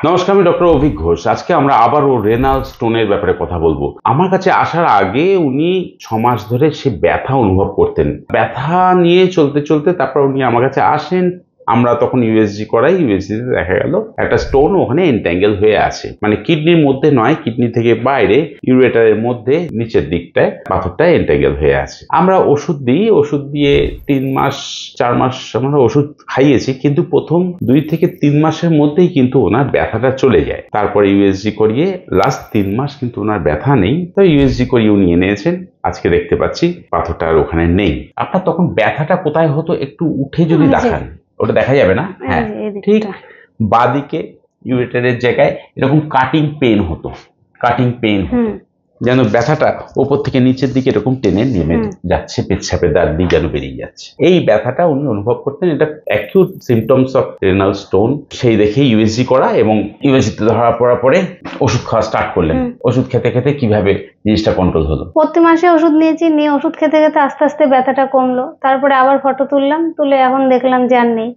নমস্কার, আমি ডক্টর অভিক ঘোষ। আজকে আমরা আবারও রেনাল স্টোনের ব্যাপারে কথা বলবো। আমার কাছে আসার আগে উনি 6 মাস ধরে সে ব্যথা অনুভব করতেন। ব্যথা নিয়ে চলতে চলতে তারপর উনি আমার কাছে আসেন। আমরা তখন ইউএসজি করাই। ইউএসজিতে দেখা গেল একটা স্টোন ওখানে এন্ট্যাঙ্গেল হয়ে আছে, মানে কিডনির মধ্যে নয়, কিডনি থেকে বাইরে ইউরেটারের মধ্যে নিচের দিকটায় পাথরটা এন্ট্যাঙ্গেল হয়ে আছে। আমরা ওষুধ দিই, ওষুধ দিয়ে 3 মাস 4 মাস আমরা ওষুধ খাইয়েছি, কিন্তু প্রথম 2 থেকে 3 মাসের মধ্যেই কিন্তু ওনার ব্যথাটা চলে যায়। তারপরে ইউএসজি করিয়ে লাস্ট 3 মাস কিন্তু ওনার ব্যথা নেই। তো ইউএসজি করিয়ে উনি এনেছেন, আজকে দেখতে পাচ্ছি পাথরটা আর ওখানে নেই। আপনার তখন ব্যথাটা কোথায় হতো একটু উঠে যদি দেখান, ওটা দেখা যাবে না? হ্যাঁ, ঠিক বাঁদিকে ইউরেটারের জায়গায় এরকম কাটিং পেন হতো, কাটিং পেন হতো, যেন ব্যথাটা ওপর থেকে নিচের দিকে এরকম টেনে নেমে যাচ্ছে, পেচ্ছাপের দাঁত দিয়ে যেন বেরিয়ে যাচ্ছে। এই ব্যথাটা উনি অনুভব করতেন। এটা acute symptoms of renal stone. সেই দেখে ইউএসজি করা এবং ইউএসজিতে ধরা পড়ার পরে ওষুধ খাওয়া স্টার্ট করলেন। ওষুধ খেতে খেতে কিভাবে জিনিসটা কন্ট্রোল হলো? প্রতি মাসে ওষুধ নিয়েছি, নিয়ে ওষুধ খেতে খেতে আস্তে আস্তে ব্যথাটা কমলো। তারপরে আবার ফটো তুললাম, তুলে এখন দেখলাম যে আর নেই।